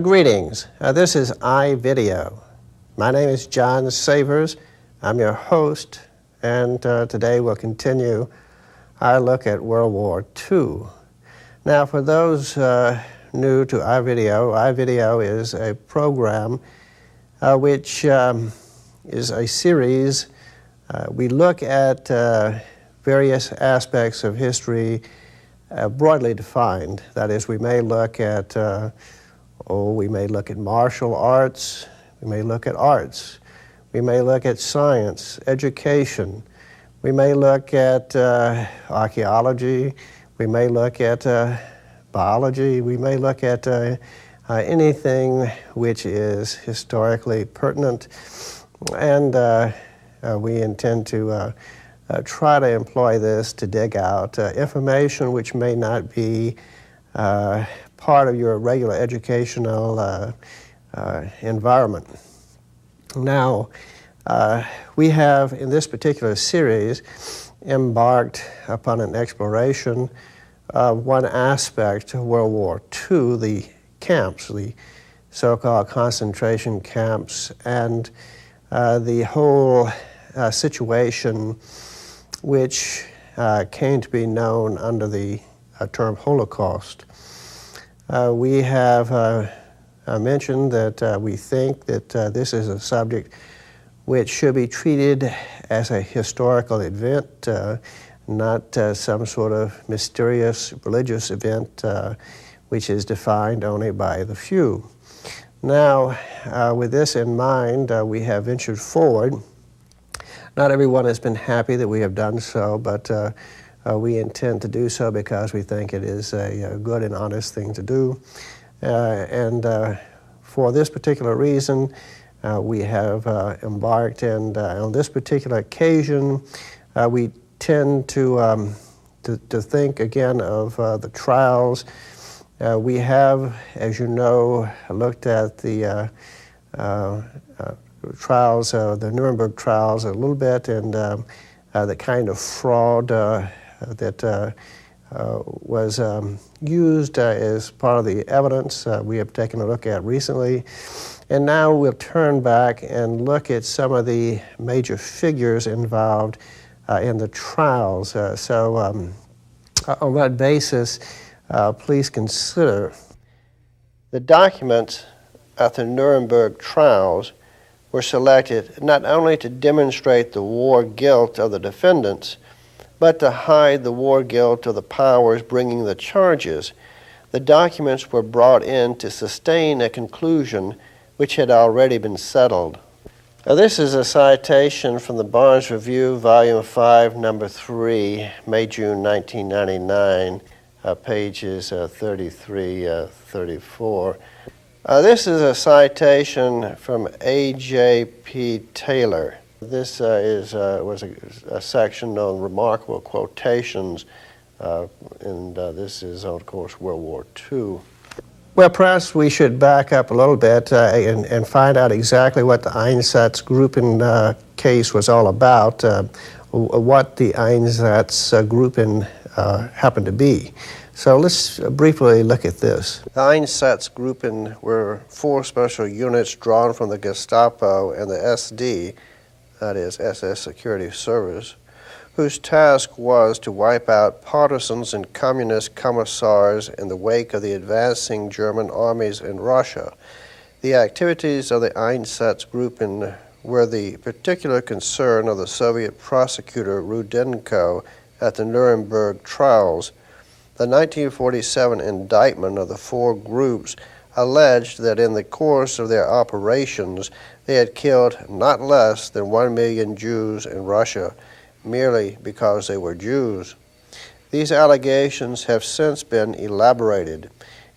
Greetings. This is iVideo. My name is John Savers. I'm your host, and today we'll continue our look at World War II. Now, for those new to iVideo, iVideo is a program which is a series. We look at various aspects of history broadly defined. That is, we may look at martial arts, we may look at arts, we may look at science, education, we may look at archaeology, we may look at biology, we may look at anything which is historically pertinent, and we intend to try to employ this to dig out information which may not be part of your regular educational environment. Now, we have, in this particular series, embarked upon an exploration of one aspect of World War II, the camps, the so-called concentration camps, and the whole situation which came to be known under the term Holocaust. We have mentioned that we think that this is a subject which should be treated as a historical event, not some sort of mysterious religious event which is defined only by the few. Now, with this in mind, we have ventured forward. Not everyone has been happy that we have done so, but we intend to do so because we think it is a good and honest thing to do. And for this particular reason, we have embarked, and on this particular occasion, we tend to think again of the trials. We have, as you know, looked at the trials, the Nuremberg Trials a little bit, and the kind of fraud that was used as part of the evidence we have taken a look at recently. And now we'll turn back and look at some of the major figures involved in the trials. So on that basis, please consider the documents at the Nuremberg Trials were selected not only to demonstrate the war guilt of the defendants, but to hide the war guilt of the powers bringing the charges. The documents were brought in to sustain a conclusion which had already been settled. Now, this is a citation from the Barnes Review, Volume 5, Number 3, May-June 1999, pages 33, 34. This is a citation from A.J.P. Taylor. This was a section on remarkable quotations, and this is, of course, World War II. Well, perhaps we should back up a little bit and find out exactly what the Einsatzgruppen case was all about, what the Einsatzgruppen happened to be. So let's briefly look at this. The Einsatzgruppen were 4 special units drawn from the Gestapo and the SD, that is SS Security Service, whose task was to wipe out partisans and communist commissars in the wake of the advancing German armies in Russia. The activities of the Einsatzgruppen were the particular concern of the Soviet prosecutor Rudenko at the Nuremberg Trials. The 1947 indictment of the 4 groups alleged that in the course of their operations they had killed not less than 1 million Jews in Russia, merely because they were Jews. These allegations have since been elaborated.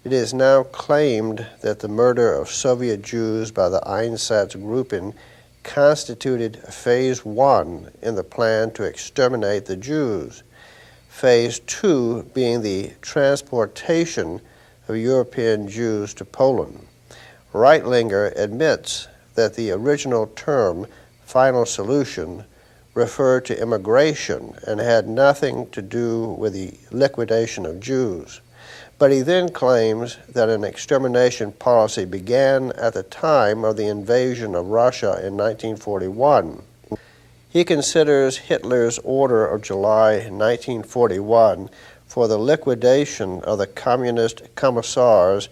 It is now claimed that the murder of Soviet Jews by the Einsatzgruppen constituted Phase 1 in the plan to exterminate the Jews. Phase 2 being the transportation of European Jews to Poland. Reitlinger admits that the original term, final solution, referred to immigration and had nothing to do with the liquidation of Jews. But he then claims that an extermination policy began at the time of the invasion of Russia in 1941. He considers Hitler's order of July 1941 for the liquidation of the communist commissars,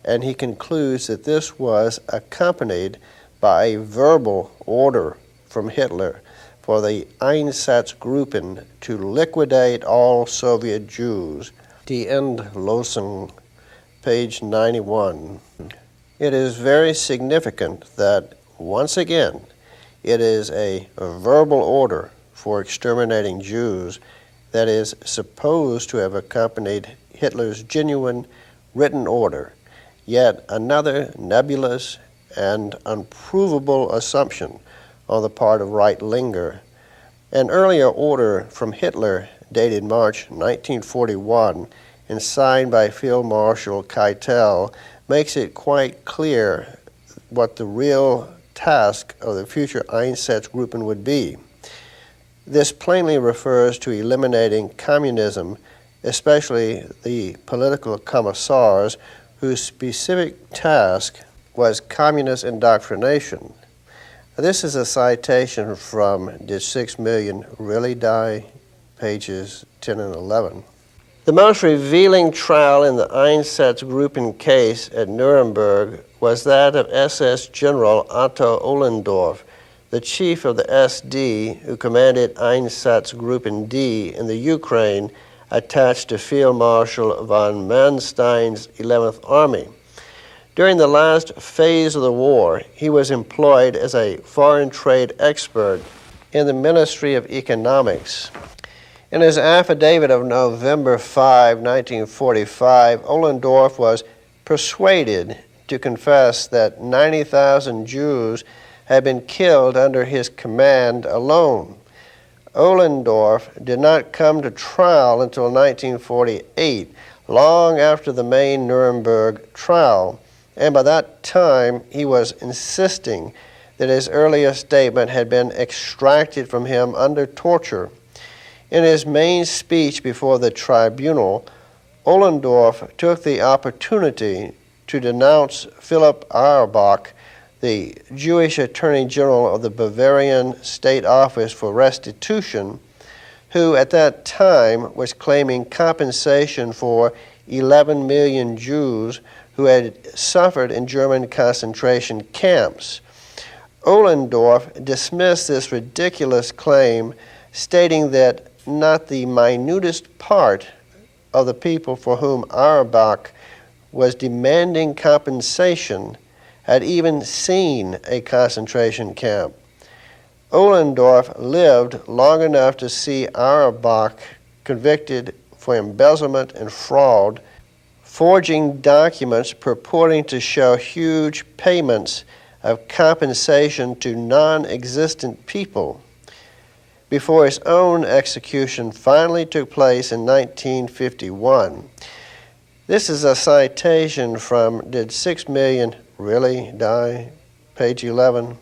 and he concludes that this was accompanied by a verbal order from Hitler for the Einsatzgruppen to liquidate all Soviet Jews. Die Endlosung, page 91. It is very significant that, once again, it is a verbal order for exterminating Jews that is supposed to have accompanied Hitler's genuine written order, yet another nebulous and unprovable assumption on the part of Reitlinger. An earlier order from Hitler, dated March 1941 and signed by Field Marshal Keitel, makes it quite clear what the real task of the future Einsatzgruppen would be. This plainly refers to eliminating communism, especially the political commissars, whose specific task was communist indoctrination. This is a citation from Did 6 Million Really Die? Pages 10 and 11. The most revealing trial in the Einsatzgruppen case at Nuremberg was that of SS General Otto Ohlendorf, the chief of the SD who commanded Einsatzgruppen D in the Ukraine, attached to Field Marshal von Manstein's 11th Army. During the last phase of the war, he was employed as a foreign trade expert in the Ministry of Economics. In his affidavit of November 5, 1945, Ohlendorf was persuaded to confess that 90,000 Jews had been killed under his command alone. Ohlendorf did not come to trial until 1948, long after the main Nuremberg trial, and by that time he was insisting that his earlier statement had been extracted from him under torture. In his main speech before the tribunal, Ohlendorf took the opportunity to denounce Philipp Auerbach, the Jewish Attorney General of the Bavarian State Office for Restitution, who at that time was claiming compensation for 11 million Jews who had suffered in German concentration camps. Ohlendorf dismissed this ridiculous claim, stating that not the minutest part of the people for whom Auerbach was demanding compensation had even seen a concentration camp. Ohlendorf lived long enough to see Auerbach convicted for embezzlement and fraud, forging documents purporting to show huge payments of compensation to non-existent people, before his own execution finally took place in 1951. This is a citation from Did 6 Million Really Die? Page 11.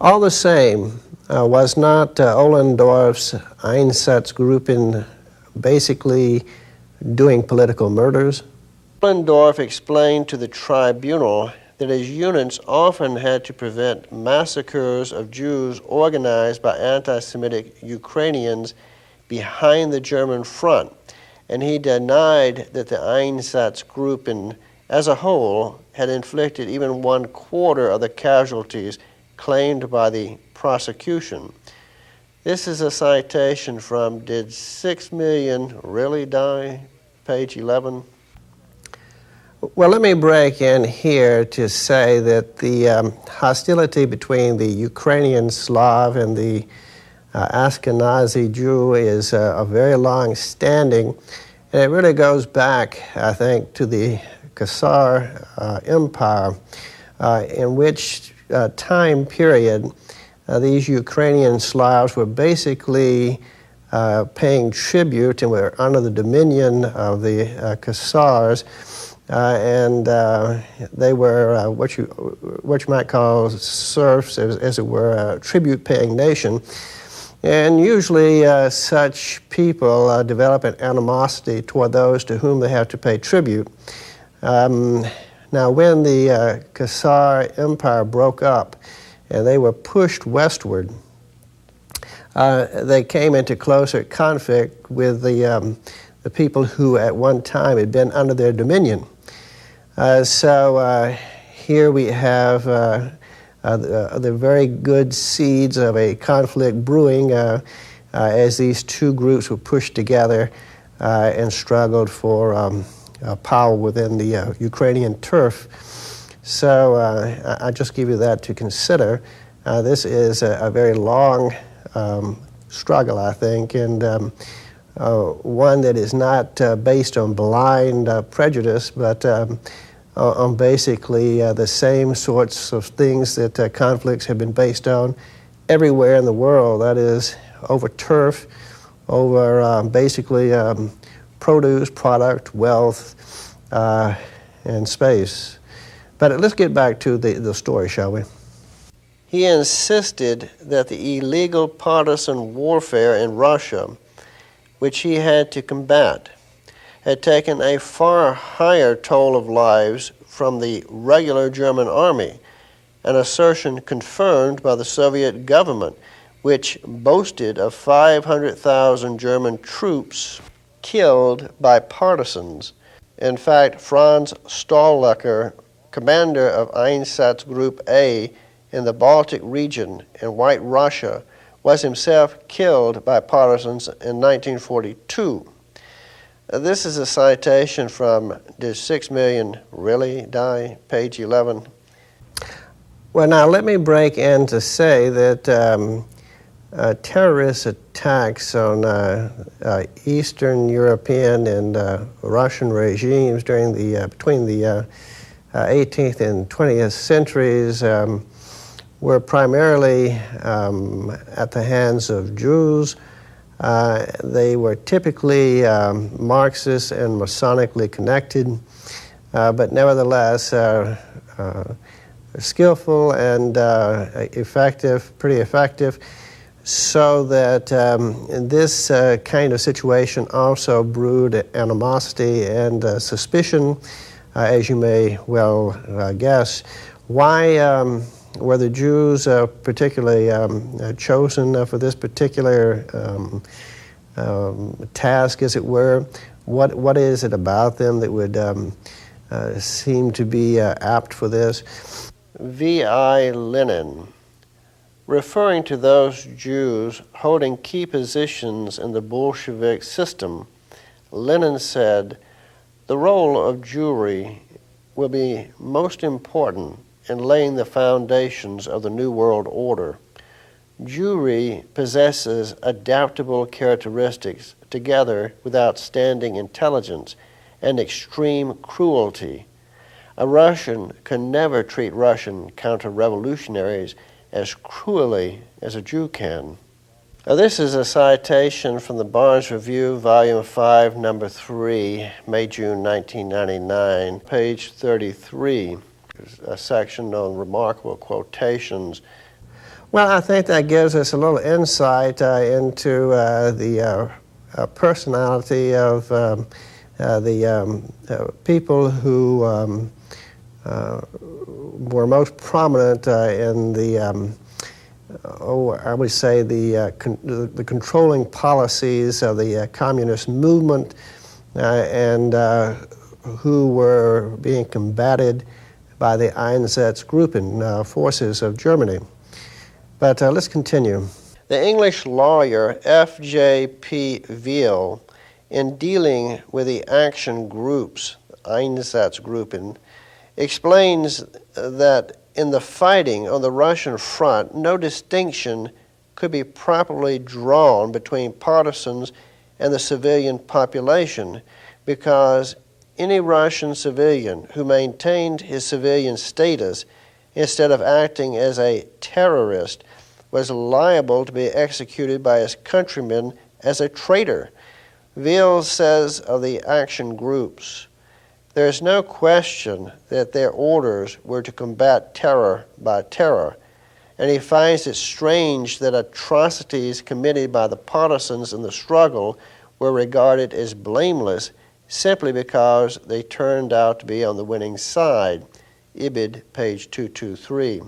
All the same, was not Ohlendorf's Einsatzgruppen basically doing political murders? Ohlendorf explained to the tribunal that his units often had to prevent massacres of Jews organized by anti-Semitic Ukrainians behind the German front, and he denied that the Einsatzgruppen as a whole had inflicted even 1/4 of the casualties claimed by the prosecution. This is a citation from Did 6 Million Really Die? Page 11. Well, let me break in here to say that the hostility between the Ukrainian Slav and the Ashkenazi Jew is a very long-standing, and it really goes back, I think, to the Khazar Empire, in which time period these Ukrainian Slavs were basically paying tribute and were under the dominion of the Khazars. And they were what you might call serfs, as it were, a tribute-paying nation. And usually such people develop an animosity toward those to whom they have to pay tribute. Now, when the Khazar Empire broke up and they were pushed westward, they came into closer conflict with the people who at one time had been under their dominion. So here we have the very good seeds of a conflict brewing as these two groups were pushed together and struggled for power within the Ukrainian turf. So I just give you that to consider. This is a very long struggle, I think, and one that is not based on blind prejudice, but on basically the same sorts of things that conflicts have been based on everywhere in the world. That is, over turf, over basically produce, product, wealth, and space. But let's get back to the story, shall we? He insisted that the illegal partisan warfare in Russia, which he had to combat, had taken a far higher toll of lives from the regular German army, an assertion confirmed by the Soviet government, which boasted of 500,000 German troops killed by partisans. In fact, Franz Stahlecker, commander of Einsatzgruppe A in the Baltic region in White Russia, was himself killed by partisans in 1942. This is a citation from Did 6 Million Really Die? Page 11. Well, now let me break in to say that terrorist attacks on Eastern European and Russian regimes during between the 18th and 20th centuries were primarily at the hands of Jews. They were typically Marxist and Masonically connected, but nevertheless skillful and effective, pretty effective, so that this kind of situation also brewed animosity and suspicion, as you may well guess. Why were the Jews particularly chosen for this particular task, as it were? What is it about them that would seem to be apt for this? V.I. Lenin, referring to those Jews holding key positions in the Bolshevik system, Lenin said, "The role of Jewry will be most important in laying the foundations of the New World Order. Jewry possesses adaptable characteristics together with outstanding intelligence and extreme cruelty. A Russian can never treat Russian counter-revolutionaries as cruelly as a Jew can." Now, this is a citation from the Barnes Review, Volume 5, Number 3, May-June 1999, page 33. A section on remarkable quotations. Well, I think that gives us a little insight into the personality of the people who were most prominent in the, I would say, the controlling policies of the communist movement, and who were being combated by the Einsatzgruppen forces of Germany. But let's continue. The English lawyer F.J.P. Veal, in dealing with the action groups, Einsatzgruppen, explains that in the fighting on the Russian front, no distinction could be properly drawn between partisans and the civilian population, because any Russian civilian who maintained his civilian status instead of acting as a terrorist was liable to be executed by his countrymen as a traitor. Veal says of the action groups, "There is no question that their orders were to combat terror by terror, and he finds it strange that atrocities committed by the partisans in the struggle were regarded as blameless simply because they turned out to be on the winning side. Ibid, page 223.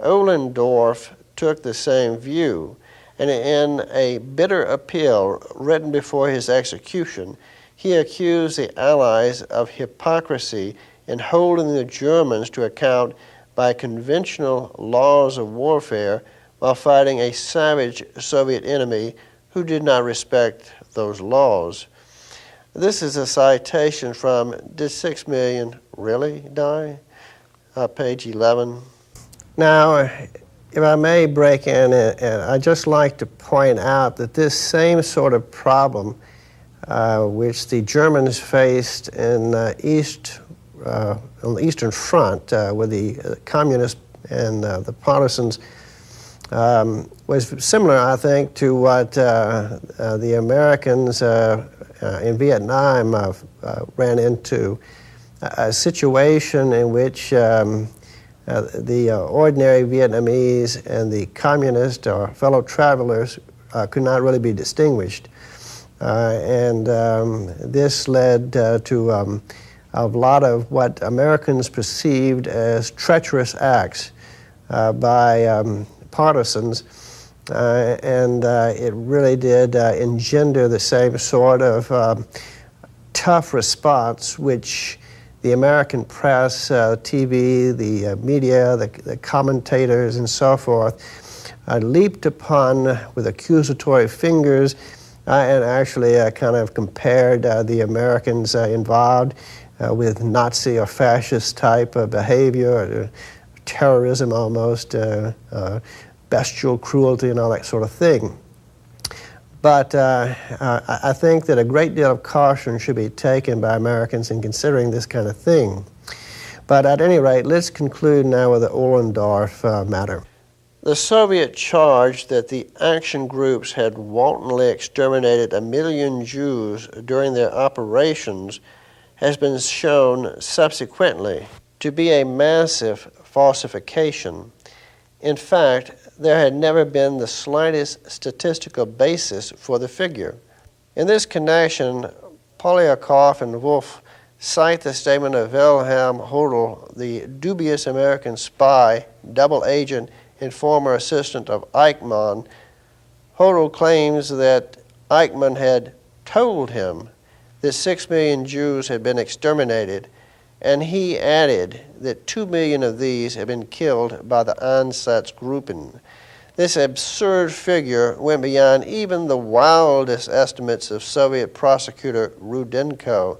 Ohlendorf took the same view, and in a bitter appeal written before his execution, he accused the Allies of hypocrisy in holding the Germans to account by conventional laws of warfare while fighting a savage Soviet enemy who did not respect those laws. This is a citation from Did 6 Million Really Die? Page 11. Now, if I may break in, and I'd just like to point out that this same sort of problem which the Germans faced in on the Eastern Front with the communists and the partisans was similar, I think, to what the Americans in Vietnam ran into, a situation in which the ordinary Vietnamese and the communist or fellow travelers could not really be distinguished. And this led to a lot of what Americans perceived as treacherous acts by partisans, and it really did engender the same sort of tough response which the American press, TV, the media, the commentators, and so forth leaped upon with accusatory fingers and actually kind of compared the Americans involved with Nazi or fascist type of behavior, or terrorism almost, bestial cruelty and all that sort of thing. But I think that a great deal of caution should be taken by Americans in considering this kind of thing. But at any rate, let's conclude now with the Ohlendorf matter. The Soviet charge that the action groups had wantonly exterminated 1 million Jews during their operations has been shown subsequently to be a massive falsification. In fact, there had never been the slightest statistical basis for the figure. In this connection, Polyakov and Wolff cite the statement of Wilhelm Hodel, the dubious American spy, double agent, and former assistant of Eichmann. Hodel claims that Eichmann had told him that 6 million Jews had been exterminated, and he added that 2 million of these had been killed by the Einsatzgruppen. This absurd figure went beyond even the wildest estimates of Soviet prosecutor Rudenko,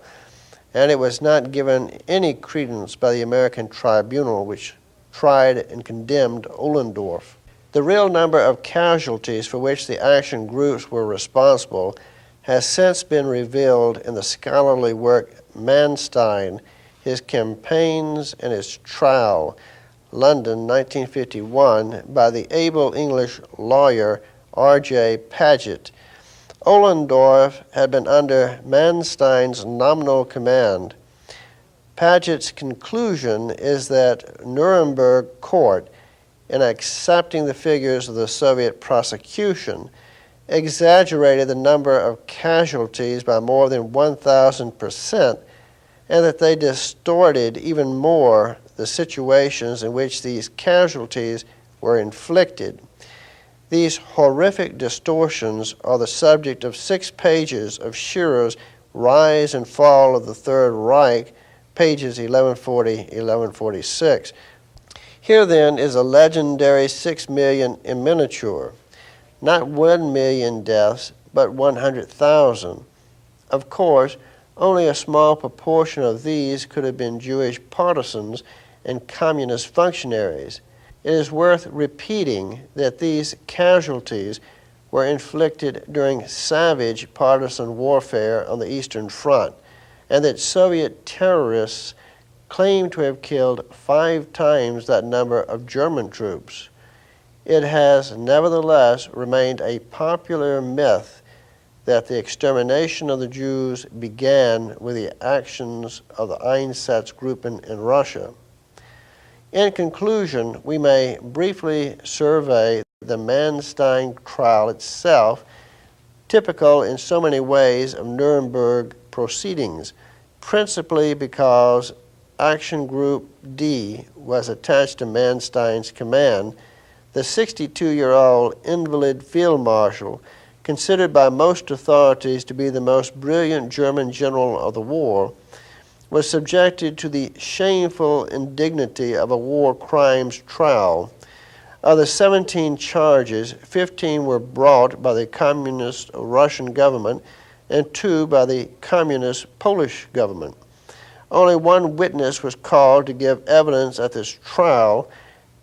and it was not given any credence by the American tribunal which tried and condemned Ohlendorf. The real number of casualties for which the action groups were responsible has since been revealed in the scholarly work Manstein, His Campaigns and His Trial, London, 1951, by the able English lawyer R.J. Paget. Ohlendorf had been under Manstein's nominal command. Paget's conclusion is that Nuremberg court, in accepting the figures of the Soviet prosecution, exaggerated the number of casualties by more than 1,000%, and that they distorted even more the situations in which these casualties were inflicted. These horrific distortions are the subject of 6 pages of Shearer's Rise and Fall of the Third Reich, pages 1140, 1146. Here then is a legendary 6 million in miniature. Not 1 million deaths, but 100,000. Of course, only a small proportion of these could have been Jewish partisans and communist functionaries. It is worth repeating that these casualties were inflicted during savage partisan warfare on the Eastern Front, and that Soviet terrorists claim to have killed 5 times that number of German troops. It has nevertheless remained a popular myth that the extermination of the Jews began with the actions of the Einsatzgruppen in Russia. In conclusion, we may briefly survey the Manstein trial itself, typical in so many ways of Nuremberg proceedings, principally because Action Group D was attached to Manstein's command. The 62-year-old invalid field marshal, considered by most authorities to be the most brilliant German general of the war, was subjected to the shameful indignity of a war crimes trial. Of the 17 charges, 15 were brought by the communist Russian government and 2 by the communist Polish government. Only one witness was called to give evidence at this trial,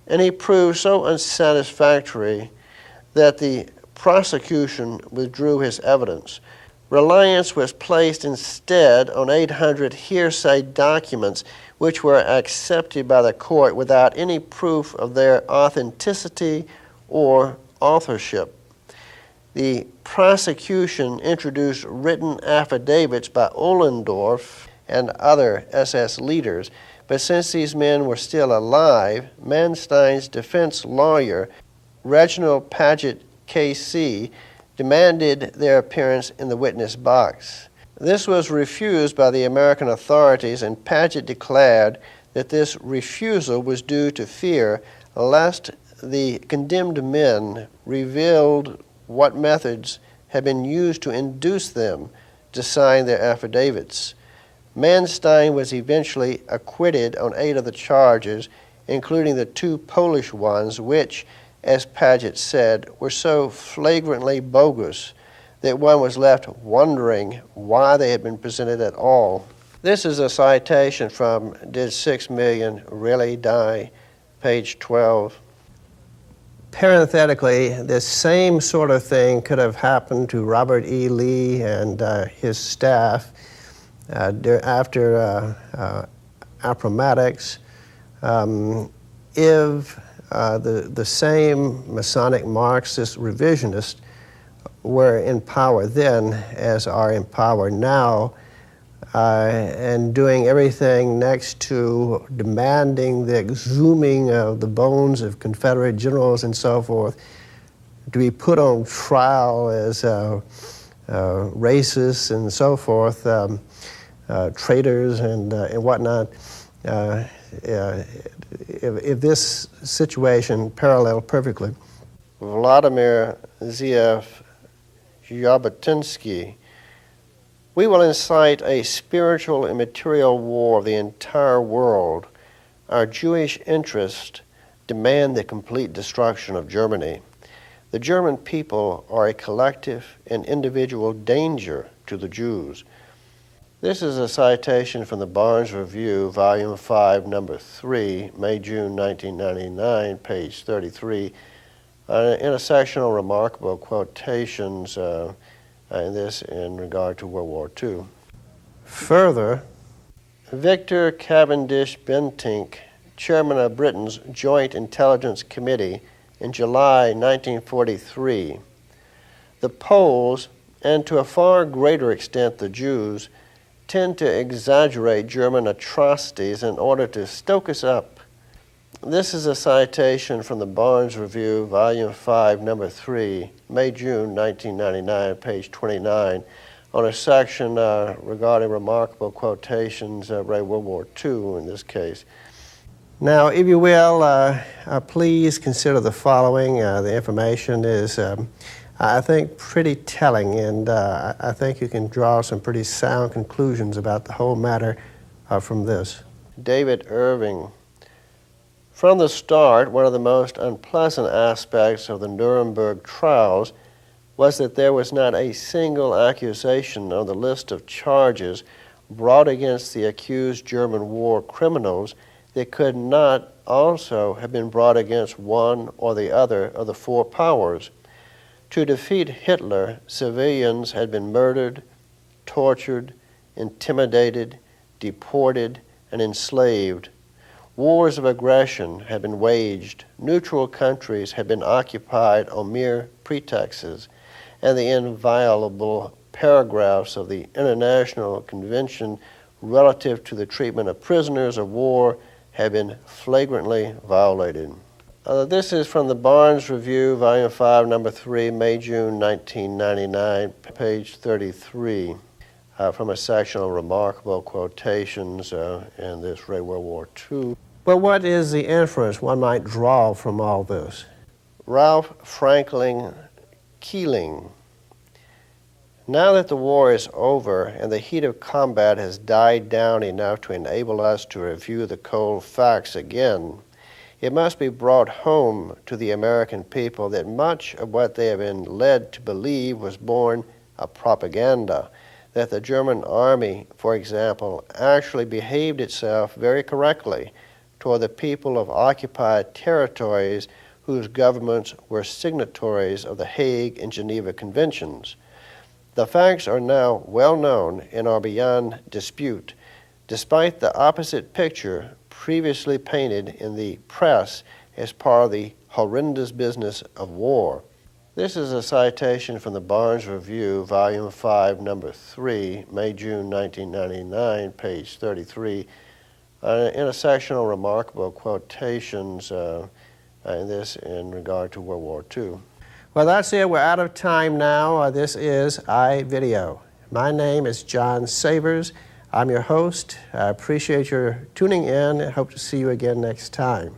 and he proved so unsatisfactory that the prosecution withdrew his evidence. Reliance was placed instead on 800 hearsay documents which were accepted by the court without any proof of their authenticity or authorship. The prosecution introduced written affidavits by Ohlendorf and other SS leaders, but since these men were still alive, Manstein's defense lawyer, Reginald Paget, K.C., demanded their appearance in the witness box. This was refused by the American authorities, and Paget declared that this refusal was due to fear lest the condemned men revealed what methods had been used to induce them to sign their affidavits. Manstein was eventually acquitted on 8 of the charges, including the 2 Polish ones, which, as Paget said, were so flagrantly bogus that one was left wondering why they had been presented at all. This is a citation from Did 6 Million Really Die, page 12. Parenthetically, this same sort of thing could have happened to Robert E. Lee and his staff after Appomattox if the same Masonic Marxist revisionists were in power then as are in power now, and doing everything next to demanding the exhuming of the bones of Confederate generals and so forth to be put on trial as racists and so forth, traitors and whatnot. If this situation paralleled perfectly, Vladimir Ziev Jabotinsky, we will incite a spiritual and material war of the entire world. Our Jewish interests demand the complete destruction of Germany. The German people are a collective and individual danger to the Jews. This is a citation from the Barnes Review, Volume 5, Number 3, May-June 1999, page 33. Intersectional remarkable quotations in this in regard to World War II. Further, Victor Cavendish Bentinck, chairman of Britain's Joint Intelligence Committee in July 1943, the Poles, and to a far greater extent the Jews, tend to exaggerate German atrocities in order to stoke us up. This is a citation from the Barnes Review, Volume 5, Number 3, May-June 1999, page 29, on a section regarding remarkable quotations regarding World War II in this case. Now, if you will, please consider the following. The information is, I think, pretty telling, and I think you can draw some pretty sound conclusions about the whole matter from this. David Irving. From the start, one of the most unpleasant aspects of the Nuremberg Trials was that there was not a single accusation on the list of charges brought against the accused German war criminals that could not also have been brought against one or the other of the 4 powers. To defeat Hitler, civilians had been murdered, tortured, intimidated, deported, and enslaved. Wars of aggression had been waged, neutral countries had been occupied on mere pretexts, and the inviolable paragraphs of the International Convention relative to the treatment of prisoners of war had been flagrantly violated. This is from the Barnes Review, Volume 5, Number 3, May-June 1999, page 33, from a section on remarkable quotations in this World War II. Well, what is the inference one might draw from all this? Ralph Franklin Keeling. Now that the war is over and the heat of combat has died down enough to enable us to review the cold facts again, it must be brought home to the American people that much of what they have been led to believe was born of propaganda, that the German army, for example, actually behaved itself very correctly toward the people of occupied territories whose governments were signatories of the Hague and Geneva Conventions. The facts are now well known and are beyond dispute, despite the opposite picture previously painted in the press as part of the horrendous business of war. This is a citation from the Barnes Review, Volume 5, Number 3, May-June 1999, page 33, in a section on remarkable quotations in regard to World War II. Well, that's it. We're out of time now. This is iVideo. My name is John Savers. I'm your host. I appreciate your tuning in and hope to see you again next time.